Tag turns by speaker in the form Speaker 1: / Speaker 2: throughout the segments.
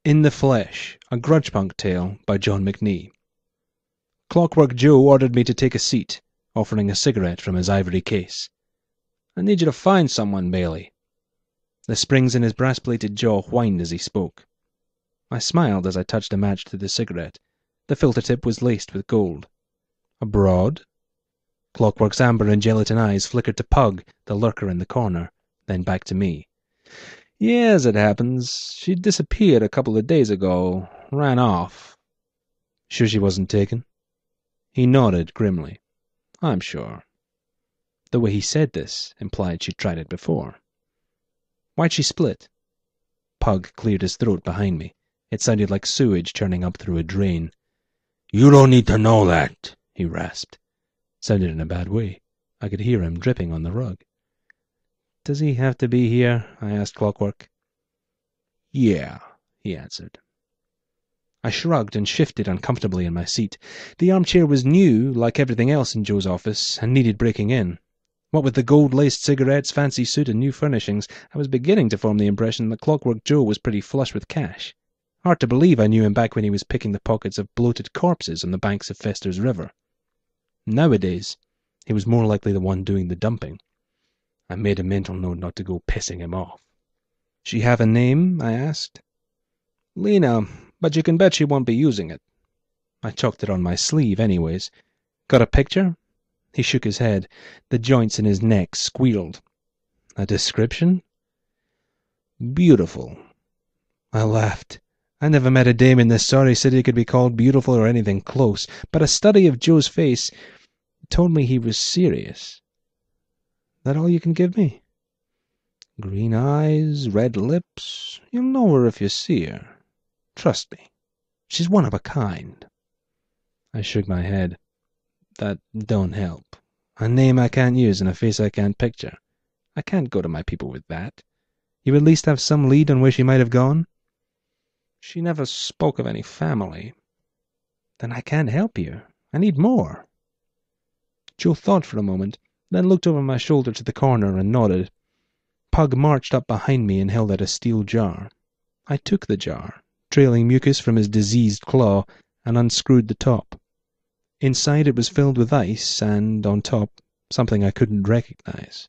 Speaker 1: In the Flesh, a Grudge Punk tale by John McNee. Clockwork Joe ordered me to take a seat, offering a cigarette from his ivory case. "I need you to find someone, Bailey." The springs in his brass-plated jaw whined as he spoke. I smiled as I touched a match to the cigarette. The filter tip was laced with gold. "Abroad?" Clockwork's amber and gelatin eyes flickered to Pug, the lurker in the corner, then back to me. "Yeah, as it happens. She disappeared a couple of days ago. Ran off." "Sure she wasn't taken?" He nodded grimly. "I'm sure." The way he said this implied she'd tried it before. "Why'd she split?" Pug cleared his throat behind me. It sounded like sewage churning up through a drain.
Speaker 2: "You don't need to know that,"
Speaker 1: he rasped. Sounded in a bad way. I could hear him dripping on the rug. "Does he have to be here?" I asked Clockwork.
Speaker 2: "Yeah,"
Speaker 1: he answered. I shrugged and shifted uncomfortably in my seat. The armchair was new, like everything else in Joe's office, and needed breaking in. What with the gold-laced cigarettes, fancy suit, and new furnishings, I was beginning to form the impression that Clockwork Joe was pretty flush with cash. Hard to believe I knew him back when he was picking the pockets of bloated corpses on the banks of Fester's River. Nowadays, he was more likely the one doing the dumping. I made a mental note not to go pissing him off. "She have a name?" I asked. "Lena, but you can bet she won't be using it." I chalked it on my sleeve anyways. "Got a picture?" He shook his head. The joints in his neck squealed. "A description?"
Speaker 2: "Beautiful."
Speaker 1: I laughed. I never met a dame in this sorry city could be called beautiful or anything close, but a study of Joe's face told me he was serious. "That all you can give me?"
Speaker 2: "Green eyes, red lips. You'll know her if you see her. Trust me, she's one of a kind."
Speaker 1: I shook my head. "That don't help. A name I can't use and a face I can't picture. I can't go to my people with that. You at least have some lead on where she might have gone?" "She never spoke of any family." "Then I can't help you. I need more." Joe thought for a moment, then looked over my shoulder to the corner and nodded. Pug marched up behind me and held out a steel jar. I took the jar, trailing mucus from his diseased claw, and unscrewed the top. Inside it was filled with ice, and, on top, something I couldn't recognize.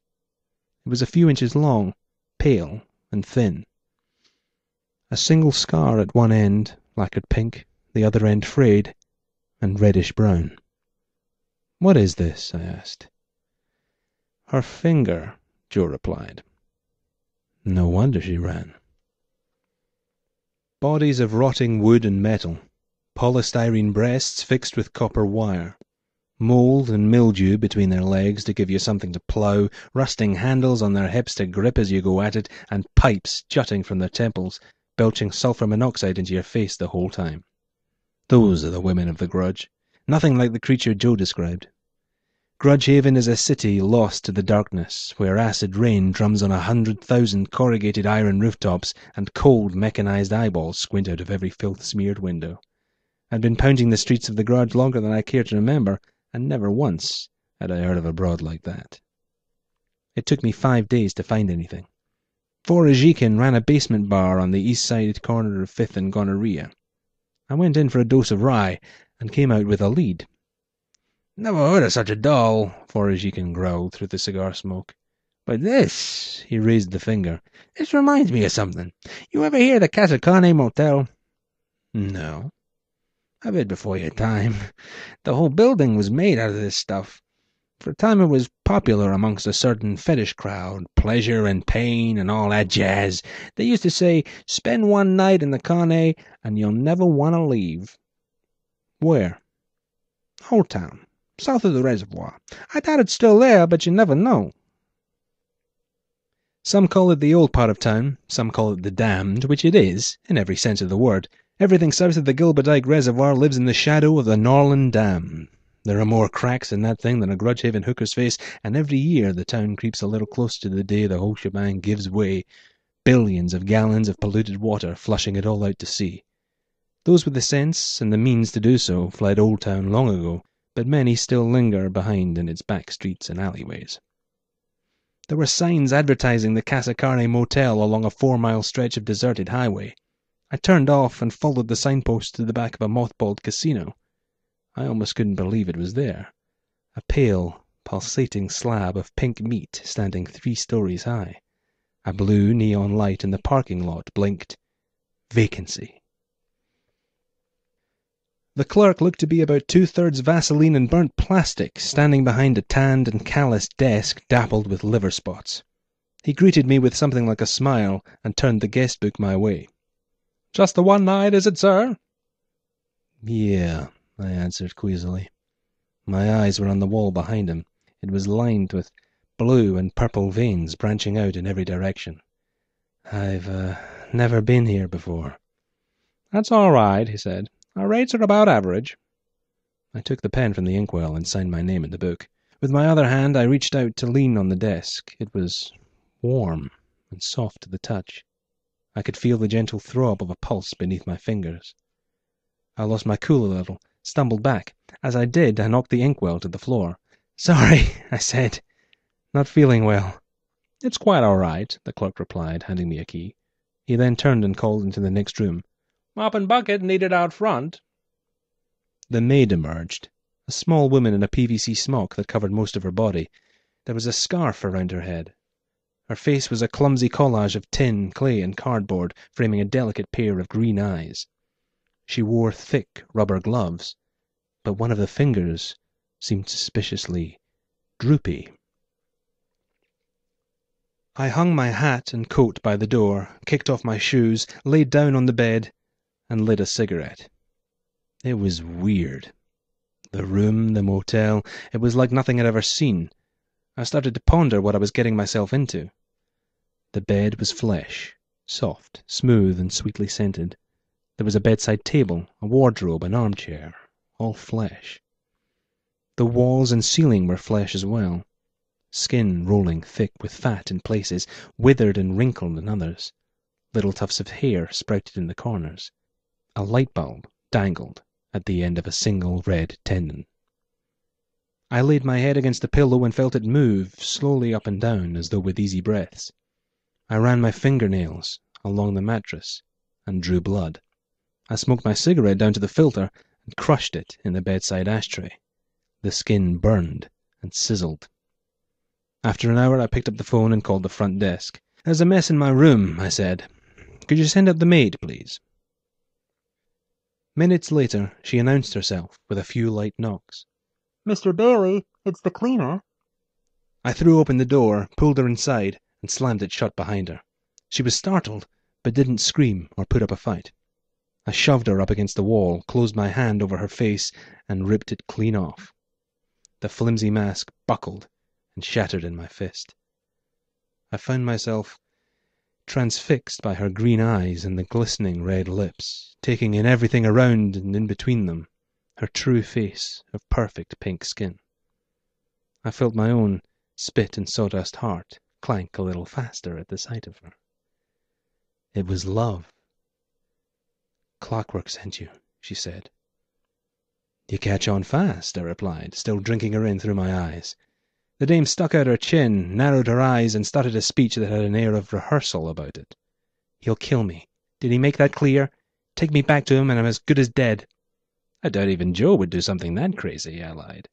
Speaker 1: It was a few inches long, pale and thin. A single scar at one end, lacquered pink, the other end frayed, and reddish-brown. "What is this?" I asked. "Her finger," Joe replied. No wonder she ran. Bodies of rotting wood and metal, polystyrene breasts fixed with copper wire, mold and mildew between their legs to give you something to plough, rusting handles on their hips to grip as you go at it, and pipes jutting from their temples, belching sulfur monoxide into your face the whole time. Those are the women of the Grudge. Nothing like the creature Joe described. Grudgehaven is a city lost to the darkness, where acid rain drums on 100,000 corrugated iron rooftops and cold mechanized eyeballs squint out of every filth-smeared window. I'd been pounding the streets of the Grudge longer than I care to remember, and never once had I heard of a broad like that. It took me 5 days to find anything. Forajikin ran a basement bar on the east side corner of 5th and Gonorrhea. I went in for a dose of rye, and came out with a lead.
Speaker 2: "Never heard of such a doll,"
Speaker 1: Forajikin growled through the cigar smoke.
Speaker 2: "But this,"
Speaker 1: he raised the finger,
Speaker 2: "this reminds me of something. You ever hear of the Casa Carne Motel?"
Speaker 1: "No."
Speaker 2: "A bit before your time. The whole building was made out of this stuff. For a time it was popular amongst a certain fetish crowd, pleasure and pain and all that jazz. They used to say, 'Spend one night in the Carne and you'll never want to leave.'"
Speaker 1: "Where?"
Speaker 2: "Old Town, south of the reservoir. I doubt it's still there, but you never know."
Speaker 1: Some call it the old part of town, some call it the damned, which it is, in every sense of the word. Everything south of the Gilberdike Reservoir lives in the shadow of the Norland Dam. There are more cracks in that thing than a Grudgehaven hooker's face, and every year the town creeps a little closer to the day the whole shebang gives way, billions of gallons of polluted water flushing it all out to sea. Those with the sense and the means to do so fled Old Town long ago, but many still linger behind in its back streets and alleyways. There were signs advertising the Casa Carne Motel along a 4-mile stretch of deserted highway. I turned off and followed the signpost to the back of a mothballed casino. I almost couldn't believe it was there. A pale, pulsating slab of pink meat standing 3 stories high. A blue neon light in the parking lot blinked. Vacancy. The clerk looked to be about 2/3 Vaseline and burnt plastic, standing behind a tanned and calloused desk dappled with liver spots. He greeted me with something like a smile and turned the guest book my way. "Just the one night, is it, sir?" "Yeah," I answered queasily. My eyes were on the wall behind him. It was lined with blue and purple veins branching out in every direction. "I've never been here before." "That's all right," he said. "Our rates are about average." I took the pen from the inkwell and signed my name in the book. With my other hand I reached out to lean on the desk. It was warm and soft to the touch. I could feel the gentle throb of a pulse beneath my fingers. I lost my cool a little, stumbled back. As I did, I knocked the inkwell to the floor. "Sorry," I said. "Not feeling well." "It's quite all right," the clerk replied, handing me a key. He then turned and called into the next room. "Mop and bucket needed out front." The maid emerged, a small woman in a PVC smock that covered most of her body. There was a scarf around her head. Her face was a clumsy collage of tin, clay, and cardboard, framing a delicate pair of green eyes. She wore thick rubber gloves, but one of the fingers seemed suspiciously droopy. I hung my hat and coat by the door, kicked off my shoes, laid down on the bed, and lit a cigarette. It was weird. The room, the motel, it was like nothing I'd ever seen. I started to ponder what I was getting myself into. The bed was flesh, soft, smooth, and sweetly scented. There was a bedside table, a wardrobe, an armchair, all flesh. The walls and ceiling were flesh as well. Skin rolling thick with fat in places, withered and wrinkled in others. Little tufts of hair sprouted in the corners. A light bulb dangled at the end of a single red tendon. I laid my head against the pillow and felt it move slowly up and down as though with easy breaths. I ran my fingernails along the mattress and drew blood. I smoked my cigarette down to the filter and crushed it in the bedside ashtray. The skin burned and sizzled. After an hour I picked up the phone and called the front desk. "There's a mess in my room," I said. "Could you send up the maid, please?" Minutes later she announced herself with a few light knocks.
Speaker 3: "Mr. Bailey, it's the cleaner."
Speaker 1: I threw open the door, pulled her inside, and slammed it shut behind her. She was startled, but didn't scream or put up a fight. I shoved her up against the wall, closed my hand over her face, and ripped it clean off. The flimsy mask buckled and shattered in my fist. I found myself transfixed by her green eyes and the glistening red lips, taking in everything around and in between them, her true face of perfect pink skin. I felt my own spit and sawdust heart clank a little faster at the sight of her. It was love. "Clockwork sent you," she said. "You catch on fast," I replied, still drinking her in through my eyes. The dame stuck out her chin, narrowed her eyes, and started a speech that had an air of rehearsal about it. "He'll kill me. Did he make that clear? Take me back to him and I'm as good as dead." "I doubt even Joe would do something that crazy," I lied.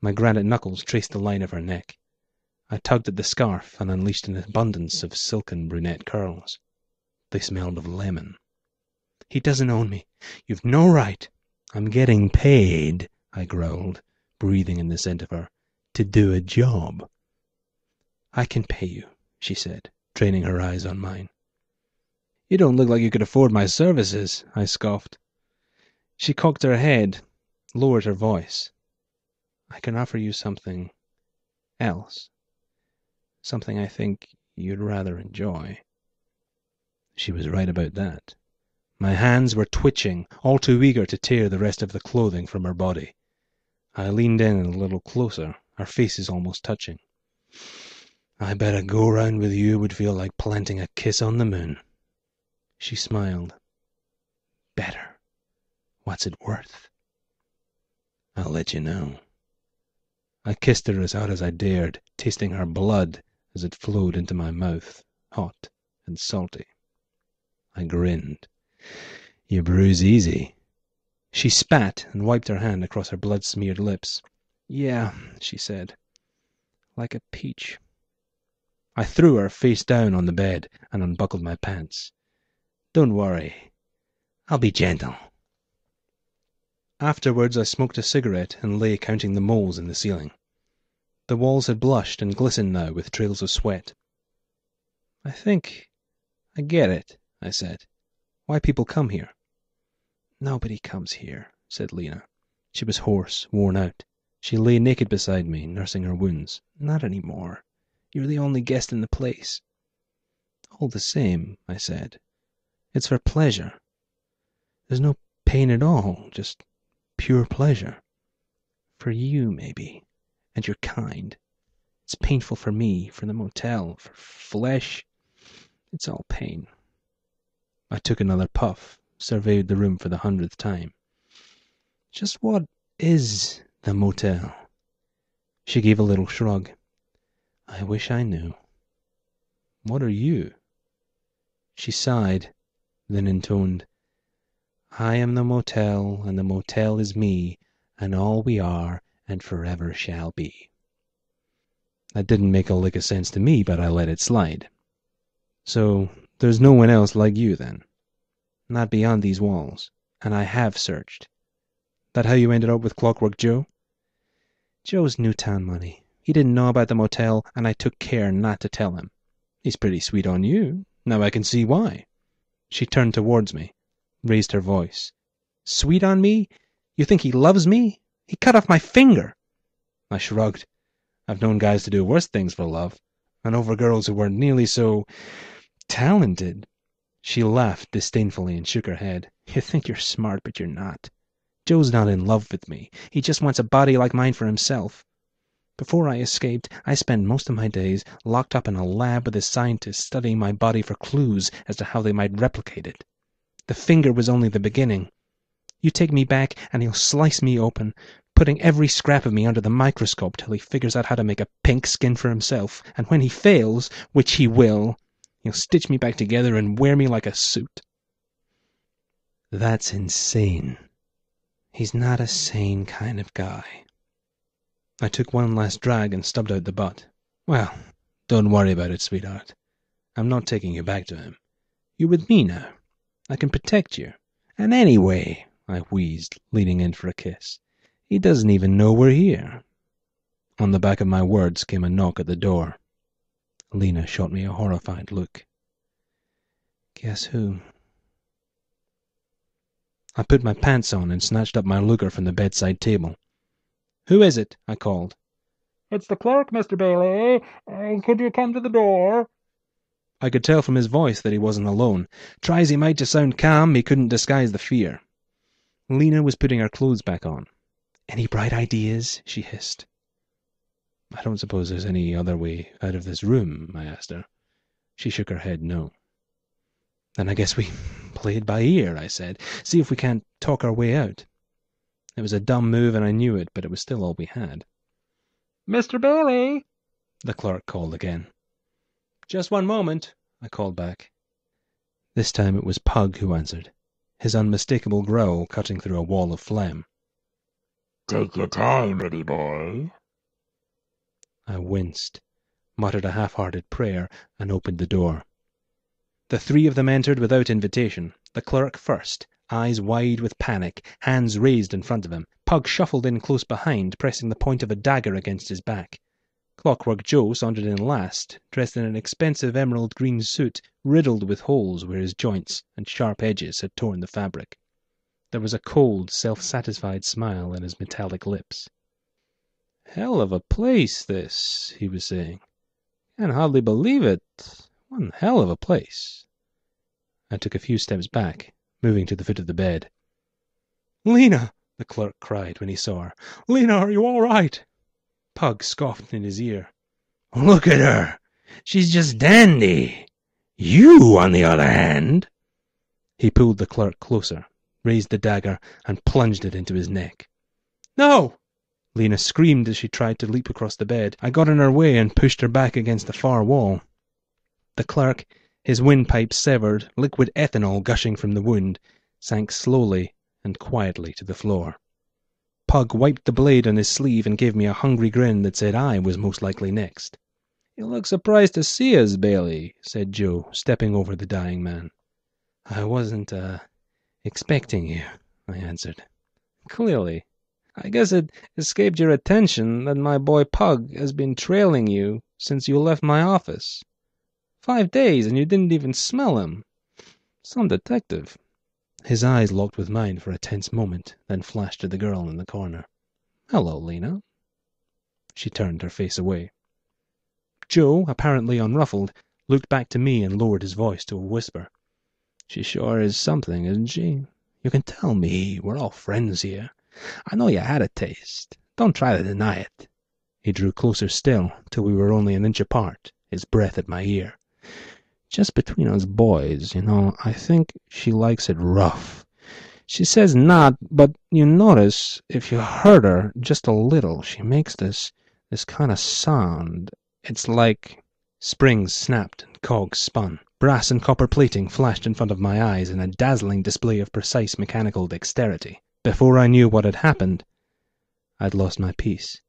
Speaker 1: My granite knuckles traced the line of her neck. I tugged at the scarf and unleashed an abundance of silken brunette curls. They smelled of lemon. "He doesn't own me. You've no right." "I'm getting paid," I growled, breathing in the scent of her, "to do a job." "I can pay you," she said, training her eyes on mine. "You don't look like you could afford my services," I scoffed. She cocked her head, lowered her voice. "I can offer you something else. Something I think you'd rather enjoy." She was right about that. My hands were twitching, all too eager to tear the rest of the clothing from her body. I leaned in a little closer, our faces almost touching. "I bet a go-round with you would feel like planting a kiss on the moon." She smiled. "Better. What's it worth?" "I'll let you know." I kissed her as hard as I dared, tasting her blood as it flowed into my mouth, hot and salty. I grinned. You bruise easy. She spat and wiped her hand across her blood-smeared lips. Yeah, she said. Like a peach. I threw her face down on the bed and unbuckled my pants. Don't worry. I'll be gentle. Afterwards I smoked a cigarette and lay counting the moles in the ceiling. The walls had blushed and glistened now with trails of sweat. I think I get it, I said. Why people come here. Nobody comes here, said Lena. She was hoarse, worn out. She lay naked beside me, nursing her wounds. Not any more. You're the only guest in the place. All the same, I said. It's for pleasure. There's no pain at all, just pure pleasure. For you, maybe, and your kind. It's painful for me, for the motel, for flesh. It's all pain. I took another puff, surveyed the room for the 100th time. Just what is the motel? She gave a little shrug. I wish I knew. What are you? She sighed, then intoned, I am the motel, and the motel is me, and all we are, and forever shall be. That didn't make a lick of sense to me, but I let it slide. So, there's no one else like you, then? Not beyond these walls, and I have searched. That how you ended up with Clockwork Joe? Joe's Newtown money. He didn't know about the motel, and I took care not to tell him. He's pretty sweet on you. Now I can see why. She turned towards me, raised her voice. Sweet on me? You think he loves me? He cut off my finger. I shrugged. I've known guys to do worse things for love, and over girls who weren't nearly so talented. She laughed disdainfully and shook her head. You think you're smart, but you're not. Joe's not in love with me. He just wants a body like mine for himself. Before I escaped, I spent most of my days locked up in a lab with a scientist studying my body for clues as to how they might replicate it. The finger was only the beginning. You take me back and he'll slice me open, putting every scrap of me under the microscope till he figures out how to make a pink skin for himself, and when he fails, which he will, he'll stitch me back together and wear me like a suit. That's insane. He's not a sane kind of guy. I took one last drag and stubbed out the butt. Well, don't worry about it, sweetheart. I'm not taking you back to him. You're with me now. I can protect you. And anyway, I wheezed, leaning in for a kiss, he doesn't even know we're here. On the back of my words came a knock at the door. Lena shot me a horrified look. Guess who? I put my pants on and snatched up my Luger from the bedside table. Who is it? I called.
Speaker 3: It's the clerk, Mr. Bailey. Could you come to the door?
Speaker 1: I could tell from his voice that he wasn't alone. Try as he might to sound calm, he couldn't disguise the fear. Lena was putting her clothes back on. Any bright ideas? She hissed. I don't suppose there's any other way out of this room, I asked her. She shook her head no. Then I guess we play it by ear, I said. See if we can't talk our way out. It was a dumb move and I knew it, but it was still all we had.
Speaker 3: Mr. Bailey!
Speaker 1: The clerk called again. Just one moment, I called back. This time it was Pug who answered, his unmistakable growl cutting through a wall of phlegm.
Speaker 4: Take your time, pretty boy.
Speaker 1: I winced, muttered a half-hearted prayer, and opened the door. The three of them entered without invitation, the clerk first, eyes wide with panic, hands raised in front of him. Pug shuffled in close behind, pressing the point of a dagger against his back. Clockwork Joe sauntered in last, dressed in an expensive emerald green suit, riddled with holes where his joints and sharp edges had torn the fabric. There was a cold, self-satisfied smile in his metallic lips. Hell of a place, this, he was saying. Can't hardly believe it. One hell of a place. I took a few steps back, moving to the foot of the bed. Lena! The clerk cried when he saw her. Lena, are you all right? Pug scoffed in his ear.
Speaker 2: Look at her. She's just dandy. You, on the other hand.
Speaker 1: He pulled the clerk closer, raised the dagger, and plunged it into his neck. No! Lena screamed as she tried to leap across the bed. I got in her way and pushed her back against the far wall. The clerk His windpipe severed, liquid ethanol gushing from the wound, sank slowly and quietly to the floor. Pug wiped the blade on his sleeve and gave me a hungry grin that said I was most likely next. "You look surprised to see us, Bailey," said Joe, stepping over the dying man. "I wasn't, expecting you," I answered. "Clearly. I guess it escaped your attention that my boy Pug has been trailing you since you left my office. 5 days and you didn't even smell him. Some detective." His eyes locked with mine for a tense moment, then flashed to the girl in the corner. "Hello, Lena." She turned her face away. Joe, apparently unruffled, looked back to me and lowered his voice to a whisper. "She sure is something, isn't she? You can tell me. We're all friends here. I know you had a taste. Don't try to deny it." He drew closer still, till we were only an inch apart, his breath at my ear. "Just between us boys, I think she likes it rough. She says not, but you notice, if you hurt her just a little, she makes this kind of sound. It's like—" Springs snapped and cogs spun. Brass and copper plating flashed in front of my eyes in a dazzling display of precise mechanical dexterity. Before I knew what had happened, I'd lost my peace.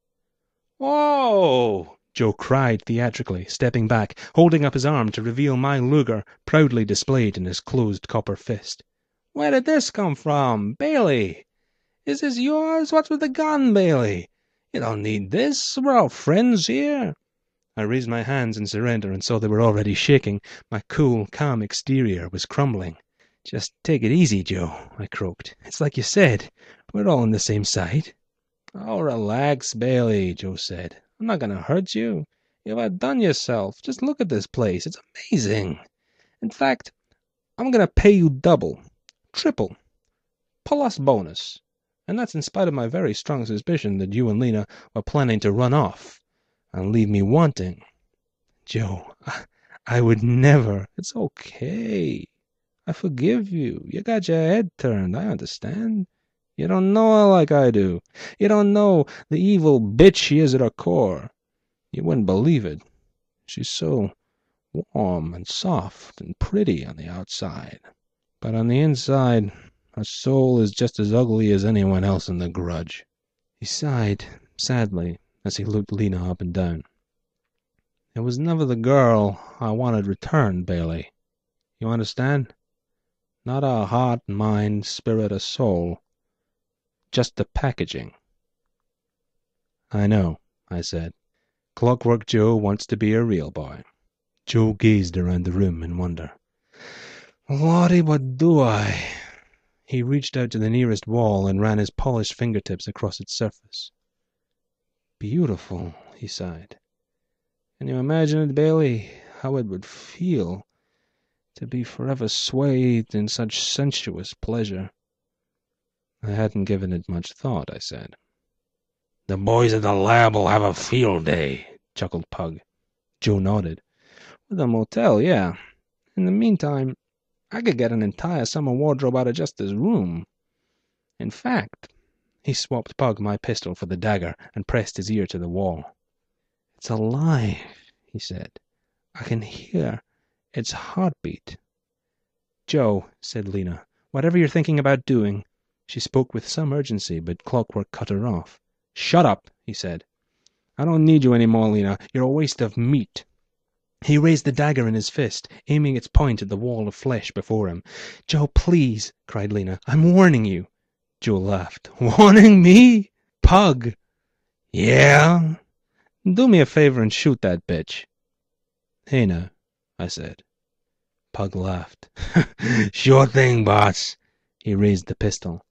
Speaker 1: "Whoa!" Joe cried theatrically, stepping back, holding up his arm to reveal my Luger proudly displayed in his closed copper fist. "Where did this come from? Bailey! Is this yours? What's with the gun, Bailey? You don't need this. We're all friends here." I raised my hands in surrender and saw they were already shaking. My cool, calm exterior was crumbling. "Just take it easy, Joe," I croaked. "It's like you said. We're all on the same side." "Oh, relax, Bailey," Joe said. "I'm not going to hurt you. You've outdone yourself. Just look at this place. It's amazing. In fact, I'm going to pay you double, triple, plus bonus. And that's in spite of my very strong suspicion that you and Lena were planning to run off and leave me wanting." "Joe, I would never." "It's okay. I forgive you. You got your head turned. I understand. You don't know her like I do. You don't know the evil bitch she is at her core. You wouldn't believe it. She's so warm and soft and pretty on the outside. But on the inside, her soul is just as ugly as anyone else in the Grudge." He sighed sadly as he looked Lena up and down. "It was never the girl I wanted returned, Bailey. You understand? Not her heart, mind, spirit, or soul. Just the packaging." "I know," I said. "Clockwork Joe wants to be a real boy." Joe gazed around the room in wonder. "Lordy, but do I!" He reached out to the nearest wall and ran his polished fingertips across its surface. "Beautiful," he sighed. "Can you imagine it, Bailey? How it would feel to be forever swathed in such sensuous pleasure." "I hadn't given it much thought," I said.
Speaker 4: "The boys at the lab will have a field day," chuckled Pug.
Speaker 1: Joe nodded. "With a motel, yeah. In the meantime, I could get an entire summer wardrobe out of just this room. In fact," he swapped Pug my pistol for the dagger and pressed his ear to the wall. "It's alive," he said. "I can hear its heartbeat." "Joe," said Lena, "whatever you're thinking about doing—" She spoke with some urgency, but Clockwork cut her off. "Shut up," he said. "I don't need you any more, Lena. You're a waste of meat." He raised the dagger in his fist, aiming its point at the wall of flesh before him. "Joe, please," cried Lena. "I'm warning you." Joe laughed. "Warning me? Pug!"
Speaker 4: "Yeah?"
Speaker 1: "Do me a favor and shoot that bitch." "Hey now," I said. Pug laughed.
Speaker 4: "Sure thing, boss."
Speaker 1: He raised the pistol.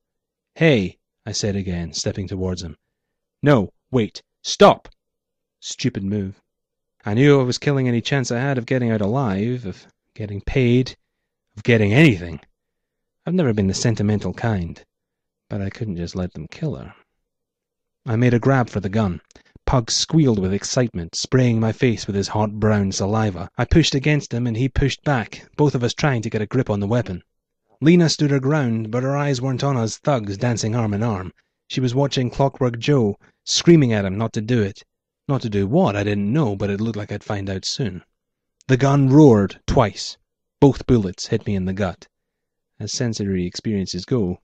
Speaker 1: "Hey," I said again, stepping towards him. "No, wait. Stop!" Stupid move. I knew I was killing any chance I had of getting out alive, of getting paid, of getting anything. I've never been the sentimental kind, but I couldn't just let them kill her. I made a grab for the gun. Pug squealed with excitement, spraying my face with his hot brown saliva. I pushed against him and he pushed back, both of us trying to get a grip on the weapon. Lena stood her ground, but her eyes weren't on us thugs dancing arm in arm. She was watching Clockwork Joe, screaming at him not to do it. Not to do what, I didn't know, but it looked like I'd find out soon. The gun roared twice. Both bullets hit me in the gut. As sensory experiences go,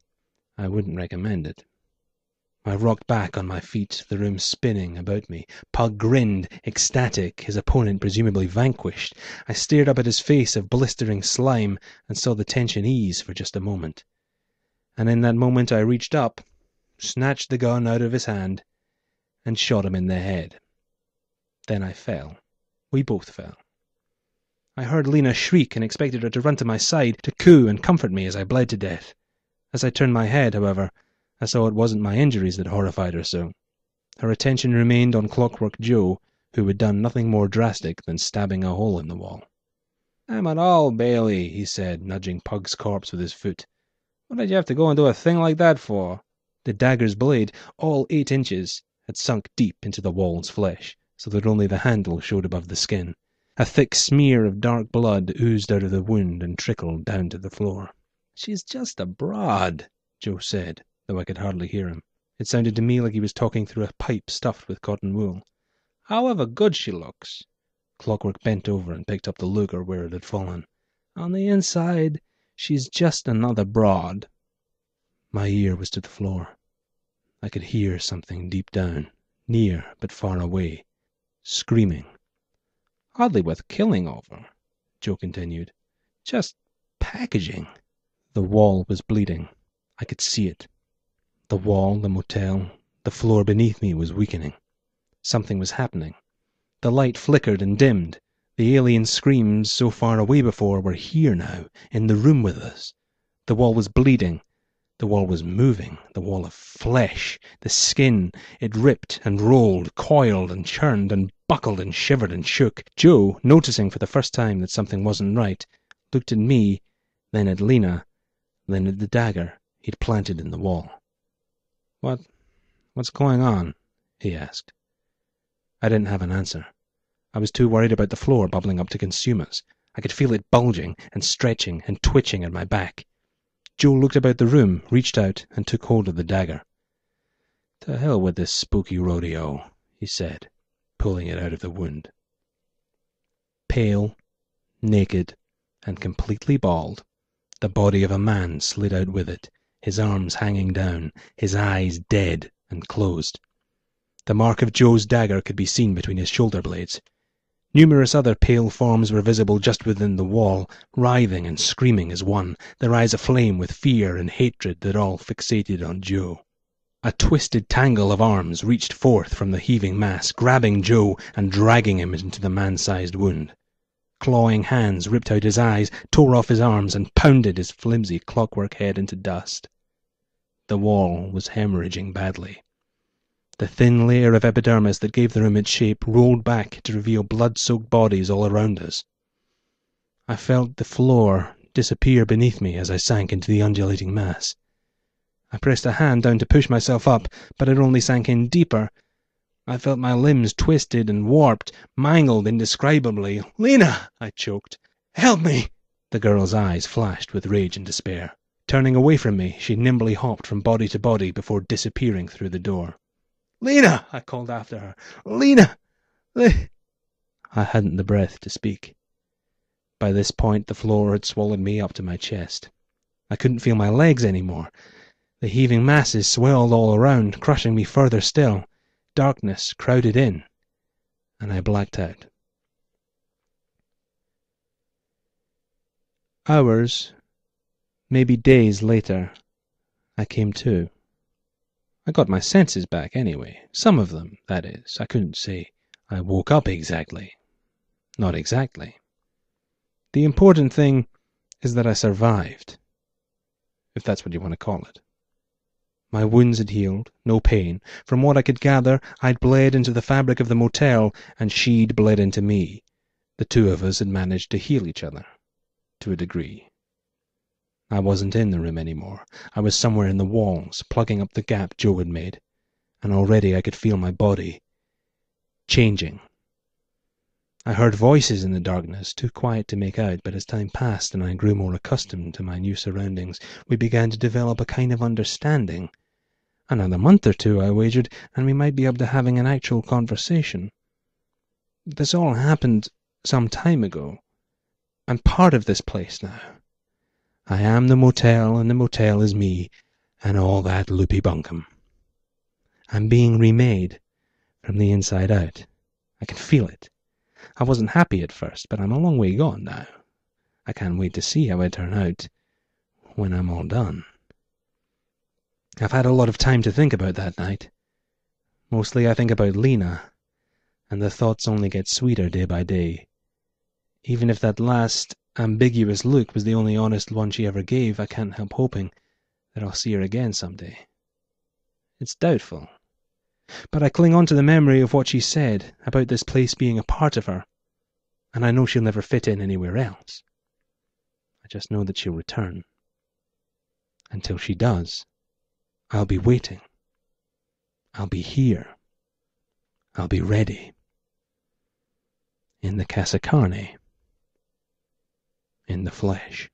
Speaker 1: I wouldn't recommend it. I rocked back on my feet, the room spinning about me. Pug grinned, ecstatic, his opponent presumably vanquished. I stared up at his face of blistering slime and saw the tension ease for just a moment. And in that moment I reached up, snatched the gun out of his hand, and shot him in the head. Then I fell. We both fell. I heard Lena shriek and expected her to run to my side, to coo and comfort me as I bled to death. As I turned my head, however, I saw it wasn't my injuries that horrified her so. Her attention remained on Clockwork Joe, who had done nothing more drastic than stabbing a hole in the wall. "Damn it all, Bailey," he said, nudging Pug's corpse with his foot. "What did you have to go and do a thing like that for?" The dagger's blade, all 8 inches, had sunk deep into the wall's flesh, so that only the handle showed above the skin. A thick smear of dark blood oozed out of the wound and trickled down to the floor. "She's just a broad," Joe said, though I could hardly hear him. It sounded to me like he was talking through a pipe stuffed with cotton wool. "However good she looks." Clockwork bent over and picked up the Luger where it had fallen. "On the inside, she's just another broad." My ear was to the floor. I could hear something deep down, near but far away, screaming. "Hardly worth killing over," Joe continued. "Just packaging." The wall was bleeding. I could see it. The wall, the motel, the floor beneath me was weakening. Something was happening. The light flickered and dimmed. The alien screams so far away before were here now, in the room with us. The wall was bleeding. The wall was moving. The wall of flesh. The skin. It ripped and rolled, coiled and churned and buckled and shivered and shook. Joe, noticing for the first time that something wasn't right, looked at me, then at Lena, then at the dagger he'd planted in the wall. What's going on?" he asked. I didn't have an answer. I was too worried about the floor bubbling up to consume us. I could feel it bulging and stretching and twitching at my back. Joe looked about the room, reached out, and took hold of the dagger. "To hell with this spooky rodeo," he said, pulling it out of the wound. Pale, naked, and completely bald, the body of a man slid out with it, his arms hanging down, his eyes dead and closed. The mark of Joe's dagger could be seen between his shoulder blades. Numerous other pale forms were visible just within the wall, writhing and screaming as one, their eyes aflame with fear and hatred that all fixated on Joe. A twisted tangle of arms reached forth from the heaving mass, grabbing Joe and dragging him into the man-sized wound. Clawing hands ripped out his eyes, tore off his arms, and pounded his flimsy clockwork head into dust. The wall was hemorrhaging badly. The thin layer of epidermis that gave the room its shape rolled back to reveal blood-soaked bodies all around us. I felt the floor disappear beneath me as I sank into the undulating mass. I pressed a hand down to push myself up, but it only sank in deeper. I felt my limbs twisted and warped, mangled indescribably. "Lena!" I choked. "Help me!" The girl's eyes flashed with rage and despair. Turning away from me, she nimbly hopped from body to body before disappearing through the door. "Lena!" I called after her. "Lena! I hadn't the breath to speak. By this point the floor had swallowed me up to my chest. I couldn't feel my legs anymore. The heaving masses swelled all around, crushing me further still. Darkness crowded in, and I blacked out. Hours, maybe days later, I came to. I got my senses back anyway. Some of them, that is. I couldn't say I woke up exactly. Not exactly. The important thing is that I survived, if that's what you want to call it. My wounds had healed, no pain. From what I could gather, I'd bled into the fabric of the motel, and she'd bled into me. The two of us had managed to heal each other, to a degree. I wasn't in the room anymore. I was somewhere in the walls, plugging up the gap Joe had made, and already I could feel my body changing. I heard voices in the darkness, too quiet to make out, but as time passed and I grew more accustomed to my new surroundings, we began to develop a kind of understanding. Another month or two, I wagered, and we might be up to having an actual conversation. This all happened some time ago, I'm part of this place now. I am the motel, and the motel is me, and all that loopy bunkum. I'm being remade from the inside out. I can feel it. I wasn't happy at first, but I'm a long way gone now. I can't wait to see how I turn out when I'm all done. I've had a lot of time to think about that night. Mostly I think about Lena, and the thoughts only get sweeter day by day. Even if that last ambiguous look was the only honest one she ever gave, I can't help hoping that I'll see her again someday. It's doubtful, but I cling on to the memory of what she said about this place being a part of her, and I know she'll never fit in anywhere else. I just know that she'll return. Until she does, I'll be waiting. I'll be here. I'll be ready. In the Casa Carne. In the flesh.